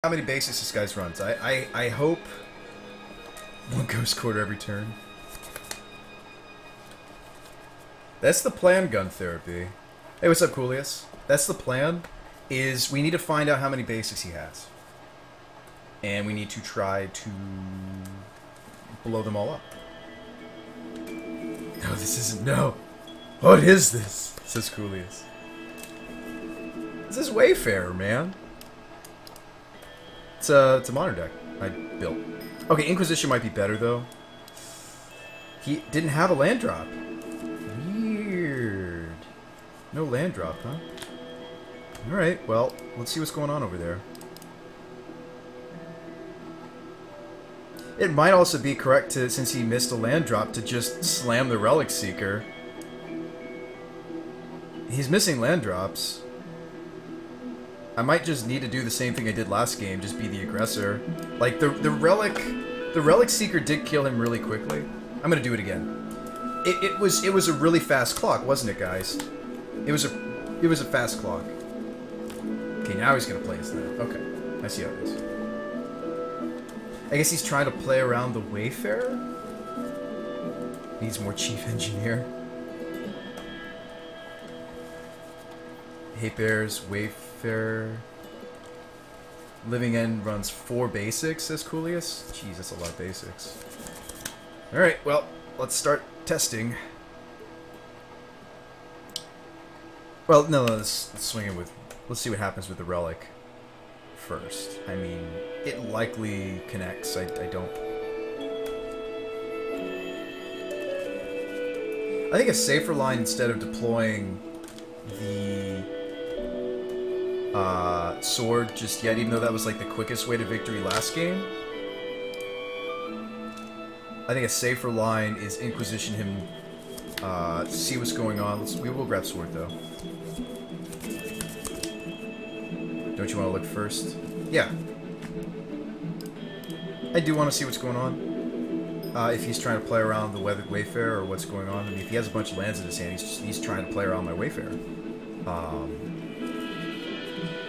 how many basics this guy runs. I hope one ghost quarter every turn. That's the plan, gun therapy. Hey, what's up, Coolius? That's the plan, is we need to find out how many basics he has. And we need to try to blow them all up. No, this isn't, no. What is this? Says Coolius. This is Wayfarer, man. It's a modern deck I built. Okay, Inquisition might be better, though. He didn't have a land drop. Weird. No land drop, huh? Alright, well, let's see what's going on over there. It might also be correct to, since he missed a land drop, to just slam the Relic Seeker. He's missing land drops. I might just need to do the same thing I did last game, just be the aggressor. Like, the Relic Seeker did kill him really quickly. I'm gonna do it again. It was a really fast clock, wasn't it, guys? It was a fast clock. Okay, now he's gonna play his land. Okay, I see how it is. I guess he's trying to play around the Wayfarer? Needs more Chief Engineer. Hate Bears, Wayfarer. Living End runs 4 basics, says Coolius. Jeez, that's a lot of basics. Alright, well, let's start testing. Well, no, let's swing it with... Let's see what happens with the Relic first. I mean, it likely connects. I don't... I think a safer line, instead of deploying the sword just yet, even though that was like the quickest way to victory last game, I think a safer line is Inquisition him, see what's going on. We will grab sword though. Don't you want to look first? Yeah. I do want to see what's going on. If he's trying to play around the weathered Wayfarer or what's going on. I mean, if he has a bunch of lands in his hand, he's trying to play around my Wayfarer.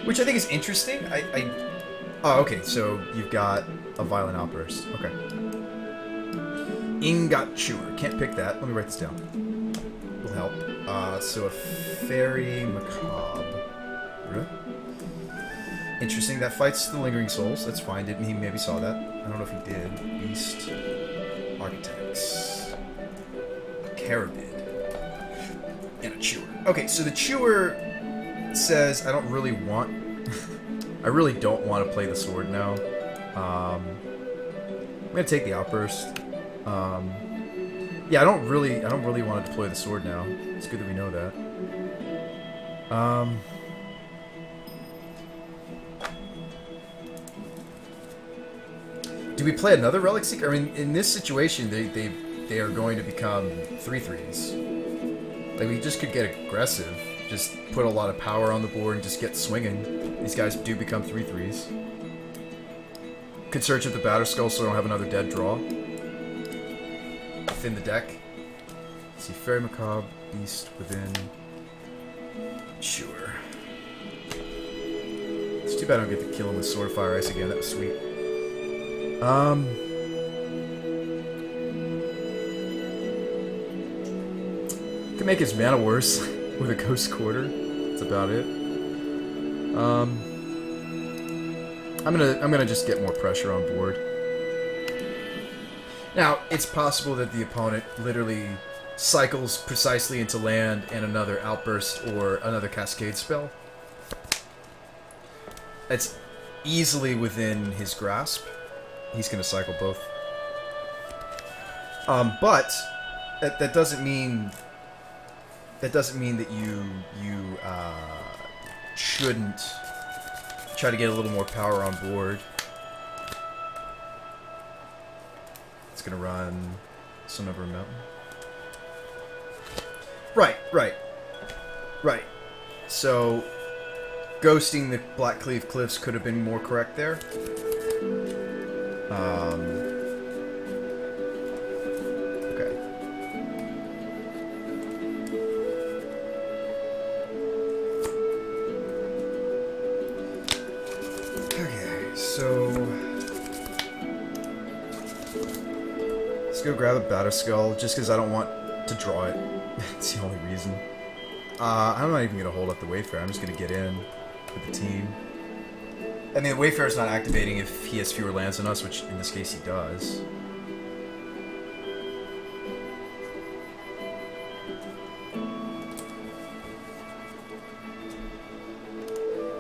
Which I think is interesting. Oh, okay, so you've got a Violent Outburst. Okay. Ingot Chewer. Can't pick that. Let me write this down. Will help. So a Fairy Macabre. Really? Interesting. That fights the Lingering Souls. That's fine. Didn't he maybe saw that? I don't know if he did. Beast. Architects. Carabid. And a Chewer. Okay, so the Chewer says I don't really want... I really don't want to play the sword now. I'm gonna take the Outburst. Yeah, I don't really want to deploy the sword now. It's good that we know that. Do we play another Relic Seeker? I mean, in this situation, they are going to become 3/3s. Like, we just could get aggressive, just put a lot of power on the board and just get swinging. These guys do become 3/3s. Could search at the Batterskull so I don't have another dead draw. Within the deck. Let's see, Fairy Macabre, Beast within. Sure. It's too bad I don't get to kill him with Sword of Fire Ice again. That was sweet. Can make his mana worse with a Ghost Quarter. That's about it. I'm gonna just get more pressure on board. Now, it's possible that the opponent literally cycles precisely into land and another Outburst or another Cascade spell. It's easily within his grasp. He's gonna cycle both. But that doesn't mean that you shouldn't try to get a little more power on board. It's gonna run some over a mountain. Right. So, ghosting the Blackcleave Cliffs could have been more correct there. Okay. Okay, so let's go grab a Battle Skull just because I don't want to draw it. It's the only reason. I'm not even gonna hold up the Wayfarer. I'm just gonna get in with the team. I mean, the Wayfarer's not activating if he has fewer lands than us, which in this case he does.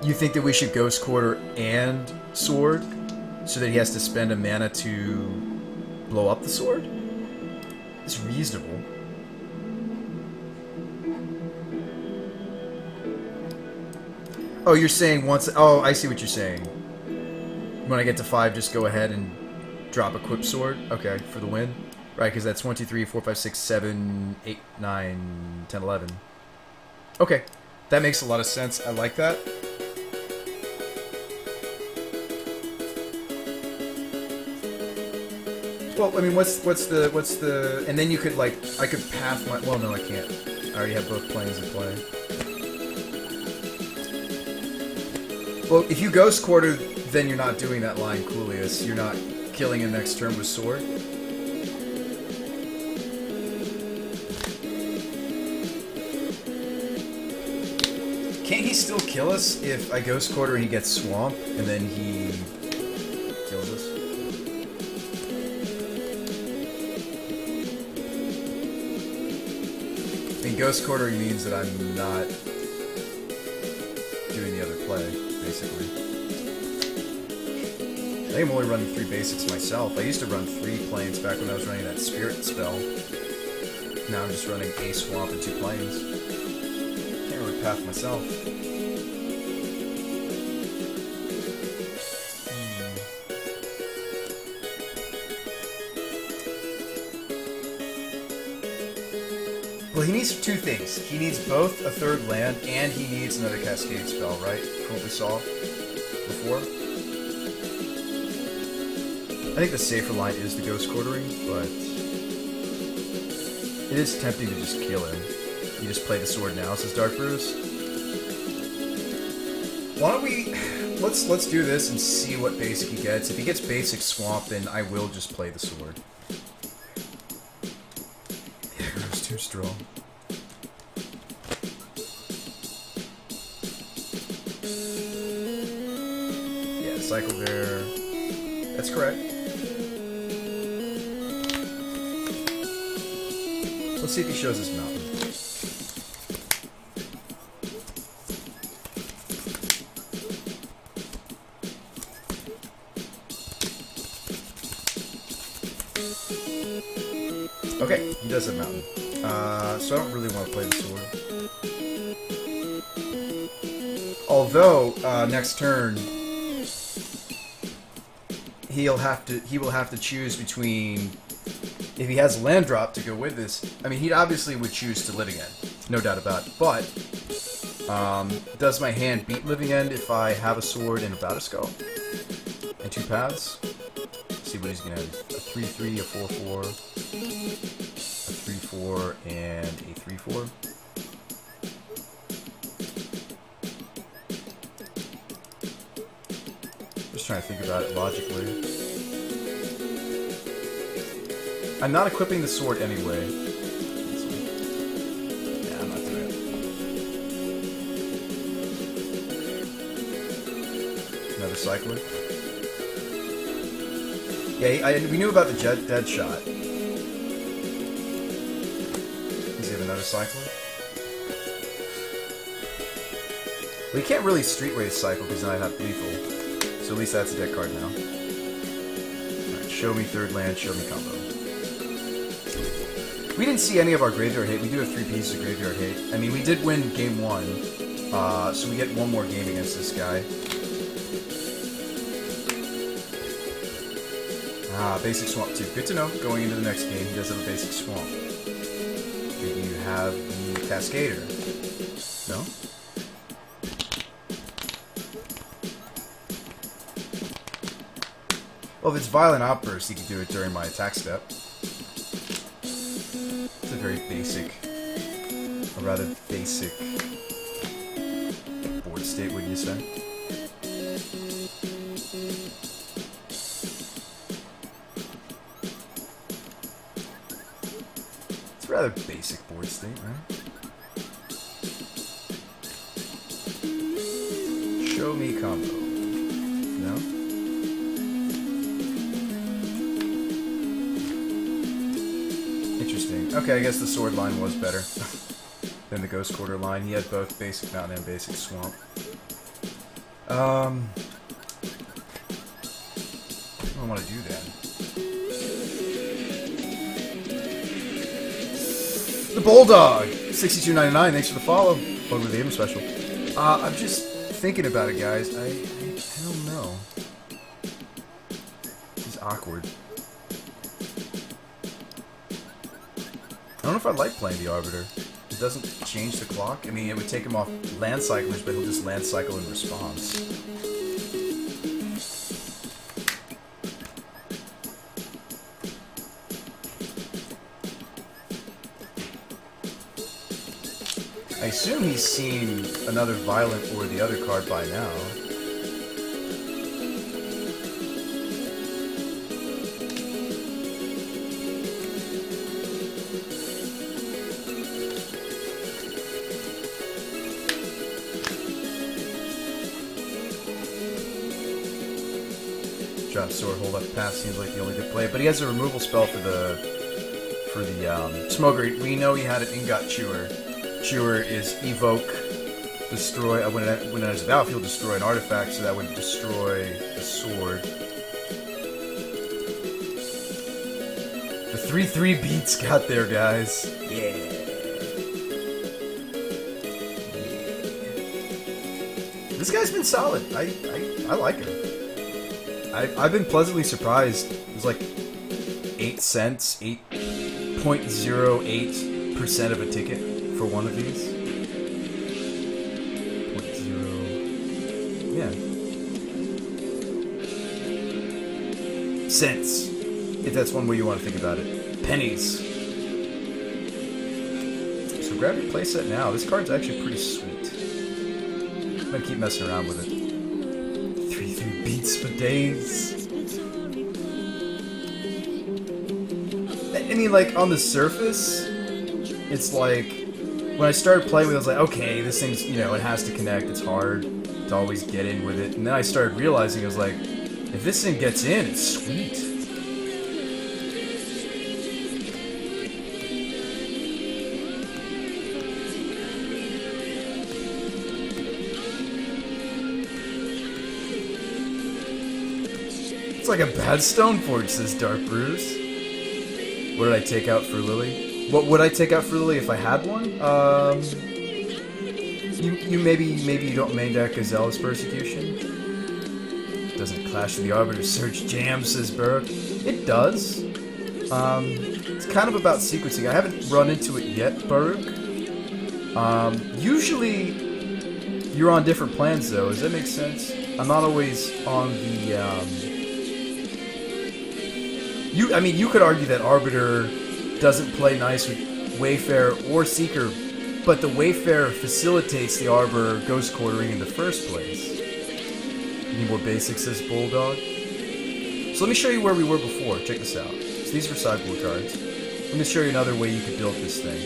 You think that we should Ghost Quarter and Sword, so that he has to spend a mana to blow up the sword? It's reasonable. Oh, you're saying once... Oh, I see what you're saying. When I get to 5, just go ahead and drop Equip Sword? Okay, for the win. Right, because that's 1, 2, 3, 4, 5, 6, 7, 8, 9, 10, 11. Okay, that makes a lot of sense. I like that. Well, I mean, what's the... And then you could, like... I could path my... Well, no, I can't. I already have both planes in play. Well, if you Ghost Quarter, then you're not doing that line Coolius. You're not killing him next turn with Sword. Can't he still kill us if I Ghost Quarter and he gets Swamp, and then he kills us? I mean, Ghost Quartering means that I'm not doing the other play, basically. I think I'm only running 3 basics myself. I used to run 3 planes back when I was running that Spirit spell. Now I'm just running a Swamp and 2 planes. Can't really path myself. Well, he needs 2 things. He needs both a 3rd land, and he needs another Cascade spell, right? From what we saw before. I think the safer line is the Ghost Quartering, but it is tempting to just kill him. You just play the sword now, says Dark Brews. Why don't we... Let's do this and see what basic he gets. If he gets basic Swamp, then I will just play the sword. Aggro's too strong. Yeah, cycle there. That's correct. Let's see if he shows his mountain. Okay, he does have mountain. So I don't really want to play the sword. Although, next turn, he will have to choose between... If he has land drop to go with this, I mean, he obviously would choose to Living End, no doubt about it. But does my hand beat Living End if I have a sword and a Battle Skull and 2 paths? Let's see what he's gonna have: a 3/3, a 4/4, a 3/4, and a 3/4. Just trying to think about it logically. I'm not equipping the sword anyway. Yeah, I'm not doing it. Another cycler. Yeah, we knew about the dead shot. Does he have another cycler? Well, he can't really Streetway cycle because now I have lethal. So at least that's a dead card now. Alright, show me 3rd land, show me combo. We didn't see any of our graveyard hate. We do have 3 pieces of graveyard hate. I mean, we did win game 1, so we get 1 more game against this guy. Ah, basic swamp too. Good to know. Going into the next game, he does have a basic swamp. Maybe you have the Cascader. No? Well, if it's Violent Outburst, he can do it during my attack step. It's a very basic, a rather basic board state, wouldn't you say? rather basic board state, right? Show me combo. No? Interesting. Okay, I guess the sword line was better than the Ghost Quarter line. He had both basic mountain and basic swamp. What do I want to do then? The Bulldog! 62.99, thanks for the follow. Welcome to the Game Special. I'm just thinking about it, guys. I don't know. It's awkward. I don't know if I like playing the Arbiter. It doesn't change the clock. I mean, it would take him off land cyclers, but he'll just land cycle in response. I assume he's seen another Violent or the other card by now. Drop sword, hold up pass seems like the only good play, but he has a removal spell for the Smoker. We know he had an Ingot Chewer. Chewer is evoke, destroy. When it enters the battlefield, destroy an artifact, so that would destroy the sword. The 3/3 beats got there, guys. Yeah. This guy's been solid. I like him. I've been pleasantly surprised. It was like 8 cents, 8.08% of a ticket for one of these. 0.0. Yeah. Cents. If that's one way you want to think about it. Pennies. So grab your playset now. This card's actually pretty sweet. I'm gonna keep messing around with it. 3/3 beats for days. I mean, like, on the surface, it's like, when I started playing with it, I was like, okay, this thing's, you know, it has to connect, it's hard to always get in with it. And then I started realizing, I was like, if this thing gets in, it's sweet. It's like a bad Stoneforge, says Dark Brews. What did I take out for Lily? What would I take out for Lily if I had one? You maybe you don't main deck a Zealous Persecution. Doesn't clash with the Arbiter's Search Jam, says Burke. It does. It's kind of about sequencing. I haven't run into it yet, Baruch. Usually you're on different plans though. Does that make sense? I'm not always on the I mean, you could argue that Arbiter doesn't play nice with Wayfarer or Seeker, but the Wayfarer facilitates the Arbor Ghost Quartering in the first place. You need more basics, says Bulldog. So let me show you where we were before. Check this out. So these were sideboard cards. Let me show you another way you could build this thing.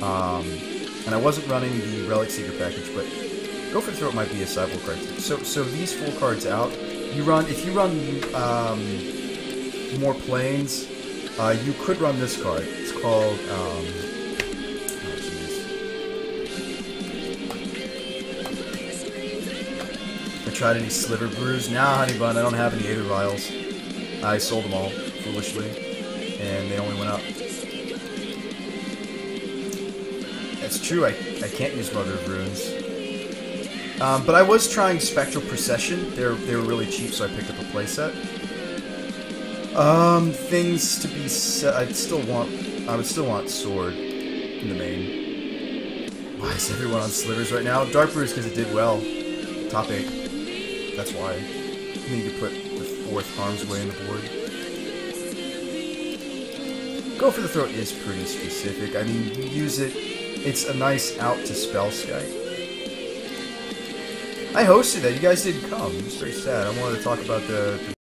And I wasn't running the Relic Seeker package, but Go for Throat might be a sideboard card too. So these 4 cards out, if you run more planes, you could run this card. It's called, I tried any Sliver Brews. Nah, honey bun, I don't have any Aether Vials. I sold them all, foolishly, and they only went up. That's true, I can't use Mother of Runes. But I was trying Spectral Procession. They were really cheap, so I picked up a playset. Things to be said. I would still want Sword in the main. Why is everyone on Slivers right now? Dark Brews because it did well. Top 8. That's why. You need to put the 4th Harm's Way in the board. Go for the Throat is pretty specific. I mean, you use it. It's a nice out to spell Skype. I hosted that. You guys didn't come. It was very sad. I wanted to talk about the